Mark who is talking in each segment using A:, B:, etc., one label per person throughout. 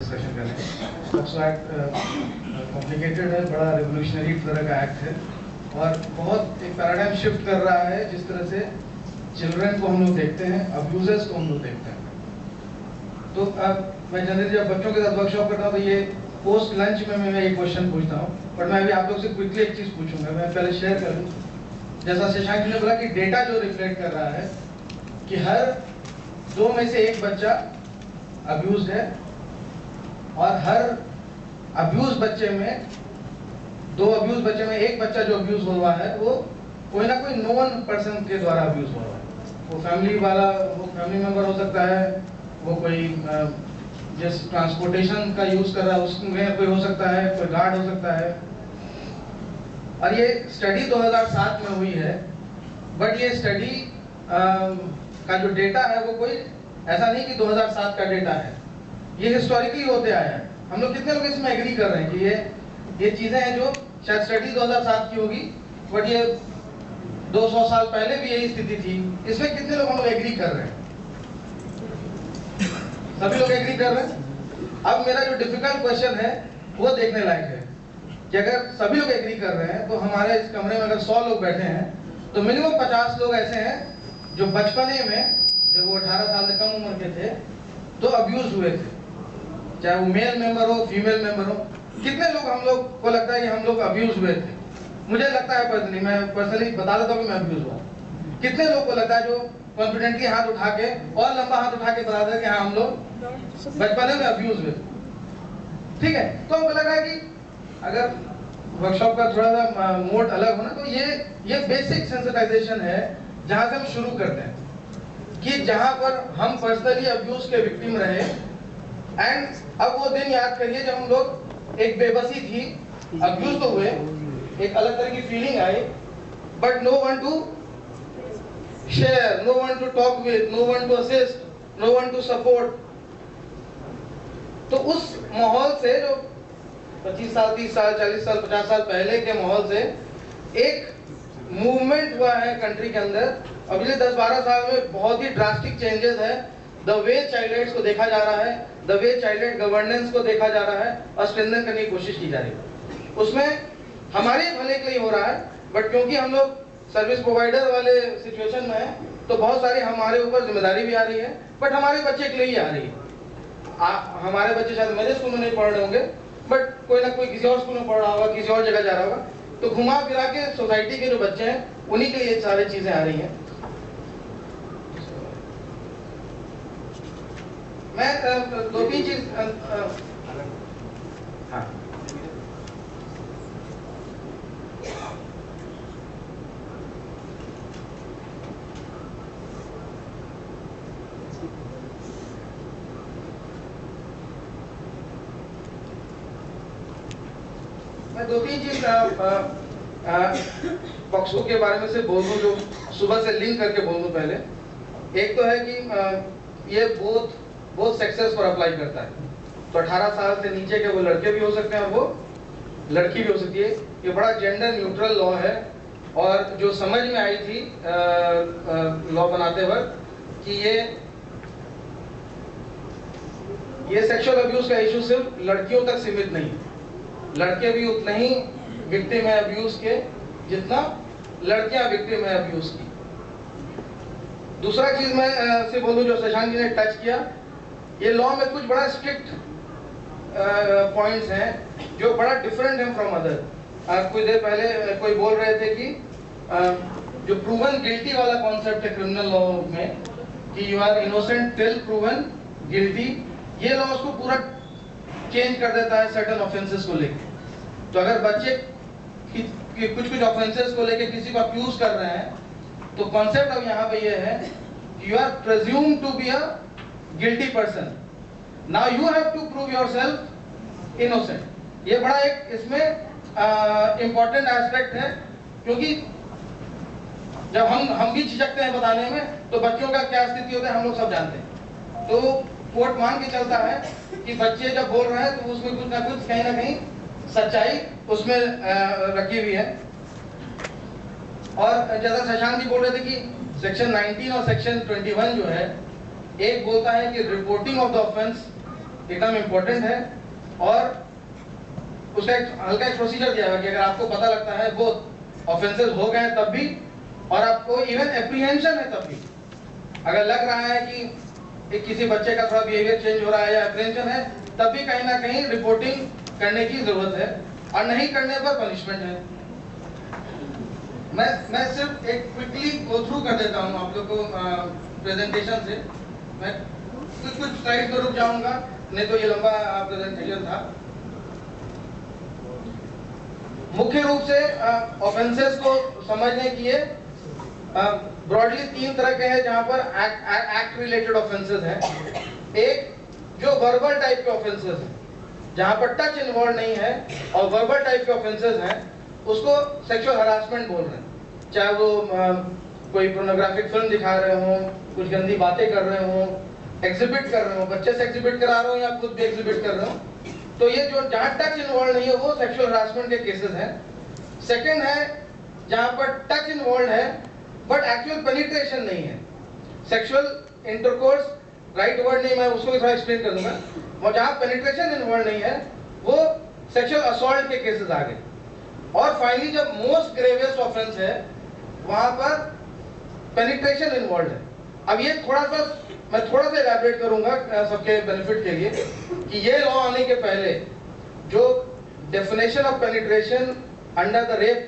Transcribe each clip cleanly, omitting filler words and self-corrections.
A: Discussion करें। POCSO act complicated है, बड़ा रेवोल्यूशनरी तरह का एक्ट है और बहुत एक पैराडाइम शिफ्ट कर रहा है जिस तरह से चिल्ड्रन को हम लोग देखते हैं, अब्यूजर्स को हम लोग देखते हैं। तो मैं जनरली जब बच्चों के साथ वर्कशॉप करता हूँ तो ये पोस्ट लंच में मैं एक क्वेश्चन पूछता हूँ, बट मैं अभी आप लोग से क्विकली एक चीज़ पूछूंगा। मैं पहले शेयर कर लूँ, जैसा शशांक जी ने बोला कि डेटा जो रिफ्लेक्ट कर रहा है कि हर 2 में से 1 बच्चा अब्यूज्ड है और हर अब्यूज बच्चे में 2 अब्यूज बच्चे में 1 बच्चा जो अब्यूज हुआ है वो कोई ना कोई नोन पर्सन के द्वारा अब्यूज हुआ है। वो फैमिली वाला, वो फैमिली मेंबर हो सकता है, वो कोई जिस ट्रांसपोर्टेशन का यूज कर रहा है उसमें कोई हो सकता है, कोई गार्ड हो सकता है। और ये स्टडी 2007 में हुई है, बट ये स्टडी का जो डेटा है वो कोई ऐसा नहीं कि 2007 का डेटा है, ये हिस्टोरिकली होते आया है। हम लोग कितने लोग इसमें एग्री कर रहे हैं कि ये चीजें हैं जो शायद स्टडी 2007 की होगी, बट ये 200 साल पहले भी यही स्थिति थी। इसमें कितने लोग हम लोग एग्री कर रहे हैं? सभी लोग एग्री कर रहे हैं। अब मेरा जो डिफिकल्ट क्वेश्चन है वो देखने लायक है कि अगर सभी लोग एग्री कर रहे हैं तो हमारे इस कमरे में अगर 100 लोग बैठे हैं तो मिनिमम 50 लोग ऐसे हैं जो बचपने में, जब वो 18 साल से कम उम्र के थे, तो अब्यूज हुए थे, चाहे वो मेल मेंबर हो, फीमेल मेंबर हो। कितने लोग हम लोग को लगता है कि हम लोग अब्यूज हुए थे? मुझे लगता है पर्सनली, मैं पर्सनली बता देता हूँ कि मैं अब्यूज हुआ। कितने लोग को लगता है जो कॉन्फिडेंटली हाथ उठा के और लंबा हाथ उठा के बता दें कि हाँ हम लोग बचपन में अब्यूज हुए? ठीक है, तो हमको लग रहा है कि अगर वर्कशॉप का थोड़ा सा मोड अलग होना, तो ये बेसिक सेंसिटाइजेशन है जहां से हम शुरू करते हैं कि जहां पर हम पर्सनली अब्यूज के विक्टिम रहे। एंड अब वो दिन याद करिए जब हम लोग, एक बेबसी थी, अब्यूज तो हुए, एक अलग तरह की फीलिंग आई, but no one to share, no one to talk with, no one to assist, no one to support. तो उस माहौल से जो 25 साल, 30 साल, 40 साल, 50 साल पहले के माहौल से एक मूवमेंट हुआ है कंट्री के अंदर। अगले 10-12 साल में बहुत ही ड्रास्टिक चेंजेस है। द वे चाइल्ड राइट्स को देखा जा रहा है, the way child right governance को देखा जा रहा है और स्ट्रेंथन करने की कोशिश की जा रही है। उसमें हमारे भले के लिए हो रहा है, बट क्योंकि हम लोग सर्विस प्रोवाइडर वाले सिचुएशन में है तो बहुत सारी हमारे ऊपर जिम्मेदारी भी आ रही है, बट हमारे बच्चे के लिए ही आ रही है। हमारे बच्चे शायद मेरे स्कूल में नहीं पढ़ रहे होंगे, बट कोई ना कोई किसी और स्कूल में पढ़ रहा होगा, किसी और जगह जा रहा होगा, तो घुमा फिरा के सोसाइटी के जो बच्चे हैं उन्हीं के लिए ये सारी चीजें आ रही हैं। मैं 2-3 चीज हाँ मैं 2-3 चीज पॉक्सो के बारे में से बोल दूं, जो सुबह से लिंक करके बोल दूं। पहले एक तो है कि ये बोथ सेक्सेस पर अप्लाई करता है। तो 18 साल से नीचे के वो लड़के भी हो सकते हैं और वो लड़की भी हो सकती है। ये बड़ा जेंडर न्यूट्रल लॉ है और जो समझ में आई थी लॉ बनाते वक्त कि ये सेक्सुअल अब्यूज का इशू सिर्फ लड़कियों तक सीमित नहीं है। लड़के भी उतने ही विक्टिम है अब्यूज के जितना लड़कियां विक्टिम है अब्यूज की। दूसरा चीज मैं से बोलूं जो शशांक जी ने टच किया, ये लॉ में कुछ बड़ा स्ट्रिक्ट पॉइंट्स हैं जो बड़ा डिफरेंट है फ्रॉम अदर। कुछ देर पहले कोई बोल रहे थे कि जो प्रूवन गिल्टी वाला कॉन्सेप्ट है क्रिमिनल लॉ में कि you are innocent till proven guilty, ये लॉ उसको पूरा चेंज कर देता है सर्टेन ऑफेंसेस को लेके। तो अगर बच्चे कुछ ऑफेंसेस को लेके किसी को अक्यूज कर रहे हैं तो कॉन्सेप्ट अब यहाँ पे ये है, you are presumed to be a guilty person, now you have to prove yourself innocent. ये बड़ा एक इसमें इंपॉर्टेंट एस्पेक्ट है, क्योंकि जब हम भी झिझकते हैं बताने में तो बच्चों का क्या स्थिति होता है हम लोग सब जानते हैं। तो कोर्ट मान के चलता है कि बच्चे जब बोल रहे हैं तो उसमें कुछ ना कुछ कहीं ना कहीं सच्चाई उसमें रखी हुई है। और जैसा शशांक जी बोल रहे थे कि सेक्शन 19 और सेक्शन 21 जो है, एक बोलता है कि रिपोर्टिंग ऑफ द ऑफेंस एकदम इम्पोर्टेंट है, और उसका एक हल्का एक प्रोसीजर दिया हुआ कि अगर आपको पता लगता है वो ऑफेंसेस हो गए तब भी, और आपको इवन एप्रीहेंशन है तब भी, अगर लग रहा है कि किसी बच्चे का थोड़ा बिहेवियर चेंज हो रहा है या एप्रीहेंशन है, तब भी कहीं ना कहीं रिपोर्टिंग करने की जरूरत है, और नहीं करने पर पनिशमेंट है। मैं सिर्फ एक क्विकली गो थ्रू कर देता हूँ आप लोग को प्रेजेंटेशन से। मैं कुछ स्लाइड पर रुक जाऊंगा, नहीं तो ये लंबा प्रेजेंटेशन था। मुख्य रूप से ऑफेंसेस को समझने के लिए ब्रॉडली 3 तरह के हैं जहां पर एक्ट रिलेटेड ऑफेंसेस हैं। एक जो वर्बल टाइप के ऑफेंसेस हैं, जहां पर टच इन्वॉल्व नहीं है, और वर्बल टाइप के ऑफेंसेस हैं उसको सेक्सुअल हरासमेंट बोल रहे हैं। चाहे वो कोई पोर्नोग्राफिक फिल्म दिखा रहे हो, कुछ गंदी बातें कर रहे हो, एग्जिबिट कर रहे हो, बच्चे से एग्जिबिट करा रहे हो या खुद भी एग्जिबिट कर रहे हो, तो ये जो जहां टच इन्वॉल्व नहीं है वो सेक्सुअल हरासमेंट के केसेस हैं। सेकंड है जहां पर टच इन्वॉल्व है बट एक्चुअल पेनिट्रेशन नहीं है, सेक्सुअल इंटरकोर्स राइट वर्ड नहीं, मैं उसको भी थोड़ा एक्सप्लेन कर दूंगा, और जहां पेनिट्रेशन इन्वॉल्व नहीं है वो सेक्सुअल असॉल्ट के केसेस आ गए। और फाइनली जब मोस्ट ग्रेवियस ऑफेंस है वहां पर पेनिट्रेशन इन्वॉल्व है। अब ये मैं थोड़ा सा इलैबोरेट करूंगा सबके बेनिफिट के लिए कि ये लॉ आने के पहले जो definition of penetration under the rape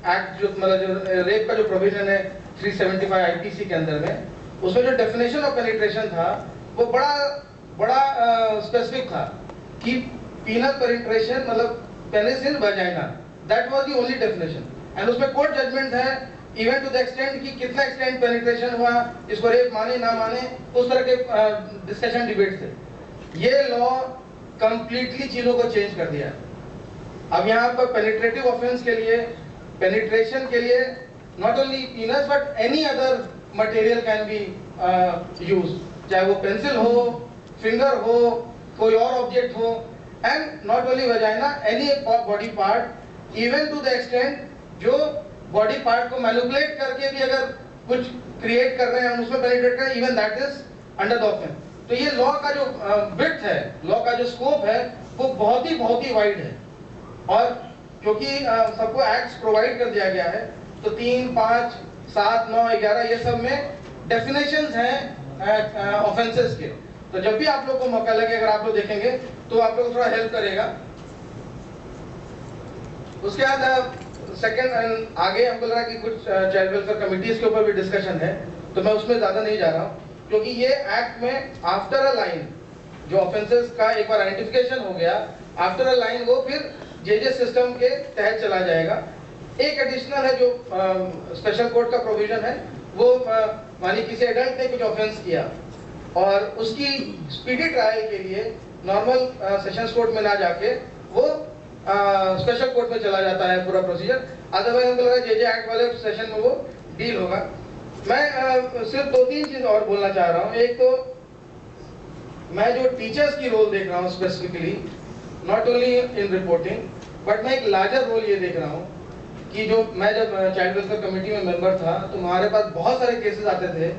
A: act, जो मतलब जो रेप का जो प्रोविजन है 375 आईपीसी के अंदर में, उसमें जो डेफिनेशन ऑफ पेनिट्रेशन था वो बड़ा स्पेसिफिक था कि पीनल पेनिट्रेशन मतलब penis in vagina, that was the only definition. And उसमें कोर्ट जजमेंट है इवन टू द एक्सटेंट कि कितना एक्सटेंट पेनिट्रेशन हुआ, इसको रेप माने ना माने, उस तरह के डिस्कशन डिबेट थे। ये लॉ कंप्लीटली चीजों को चेंज कर दिया है। अब यहाँ पर पेनिट्रेटिव ऑफेंस के लिए, पेनिट्रेशन के लिए not only पीनस but any other material can be use, चाहे वो पेंसिल हो, फिंगर हो, कोई और ऑब्जेक्ट हो, and not only vagina, any body part, even to the extent जो बॉडी पार्ट को मैनिपुलेट करके भी अगर कुछ क्रिएट कर रहे हैं, उसमें पेनिट्रेट कर रहे हैं, even that is under the offence. तो ये लॉ का जो विड्थ है, लॉ का जो स्कोप है, वो बहुत ही वाइड है। और क्योंकि सबको एक्ट्स प्रोवाइड कर दिया गया है, तो 3, 5, 7, 9, 11 ये सब में डेफिनेशंस हैं ऑफेंसेस के। तो जब भी आप लोग को मौका लगे, अगर आप लोग देखेंगे तो आप लोग थोड़ा हेल्प करेगा। उसके बाद सेकंड आगे हमको लगा कि कुछ चाइल्ड वेलफेयर कमिटीज के ऊपर भी डिस्कशन है, तो मैं उसमें ज्यादा नहीं जा रहा हूँ, क्योंकि ये एक्ट में आफ्टर अ लाइन जो ऑफेंसेस का एक बार आइडेंटिफिकेशन हो गया, आफ्टर अ लाइन वो फिर जेजे सिस्टम के तहत चला जाएगा। एक एडिशनल है जो स्पेशल कोर्ट का प्रोविजन है, वो मानी किसी एडल्ट ने कुछ ऑफेंस किया और उसकी स्पीडी ट्रायल के लिए नॉर्मल सेशंस कोर्ट में ना जाके वो स्पेशल कोर्ट में चला जाता है पूरा प्रोसीजर। अदरवाइज हमको लगा जेजे एक्ट वाले सेशन में वो डील होगा। मैं सिर्फ 2-3 चीज और बोलना चाह रहा हूँ। एक तो मैं जो टीचर्स की रोल देख रहा हूँ specifically, not only in reporting, but मैं एक लार्जर रोल ये देख रहा हूँ कि जो मैं जब चाइल्ड वेलफेयर कमेटी में मेंबर था तो हमारे पास बहुत सारे केसेस आते थे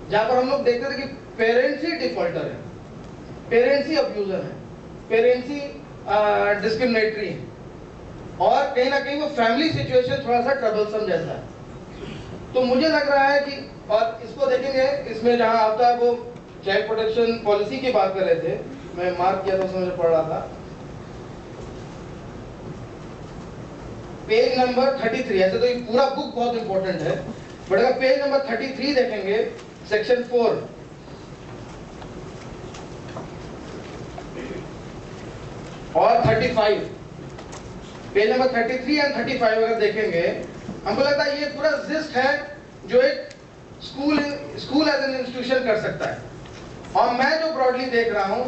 A: जहाँ पर हम लोग देखते थे कि पेरेंट्स ही डिफॉल्टर है, पेरेंट्स ही अब्यूजर है, पेरेंट्स ही डिस्क्रिमिनेटरी है, और कहीं ना कहीं वो फैमिली सिचुएशन थोड़ा सा ट्रबलसम जैसा है। तो मुझे लग रहा है कि, और इसको देखेंगे, इसमें जहां आता है वो चाइल्ड प्रोटेक्शन पॉलिसी की बात कर रहे थे, मैं मार्क किया था, उसमें पढ़ रहा था पेज नंबर 33। ऐसे तो ये पूरा बुक बहुत इंपॉर्टेंट है, बट अगर पेज नंबर 33 देखेंगे, सेक्शन 4 और 35, पेज नंबर 33 एंड 35 अगर देखेंगे, हमको लगता है ये पूरा जिस्ट है जो एक स्कूल एज एन इंस्टीट्यूशन कर सकता है। और मैं जो ब्रॉडली देख रहा हूं,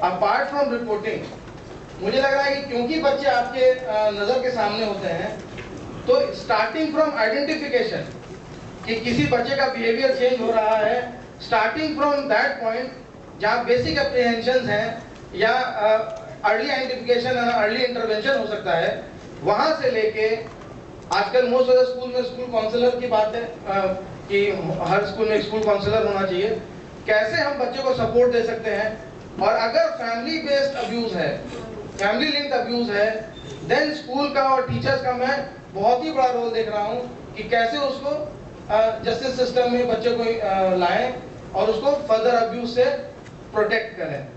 A: अपार्ट फ्रॉम रिपोर्टिंग, मुझे लग रहा है कि क्योंकि बच्चे आपके नजर के सामने होते हैं, तो स्टार्टिंग फ्रॉम आइडेंटिफिकेशन कि किसी बच्चे का बिहेवियर चेंज हो रहा है, स्टार्टिंग फ्रॉम दैट पॉइंट जहां बेसिक एप्रीहेंशंस हैं या अर्ली आइडेंटिफिकेशन और अर्ली इंटरवेंशन हो सकता है, वहां से लेके आजकल मोस्ट ऑफ द स्कूल में स्कूल काउंसलर की बात है कि हर स्कूल में स्कूल काउंसलर होना चाहिए। कैसे हम बच्चे को सपोर्ट दे सकते हैं, और अगर फैमिली बेस्ड अब्यूज है, फैमिली लिंक्ड अब्यूज है, देन स्कूल का और टीचर्स का मैं बहुत ही बड़ा रोल देख रहा हूँ कि कैसे उसको जस्टिस सिस्टम में बच्चे को लाएं और उसको फर्दर अब्यूज से प्रोटेक्ट करें।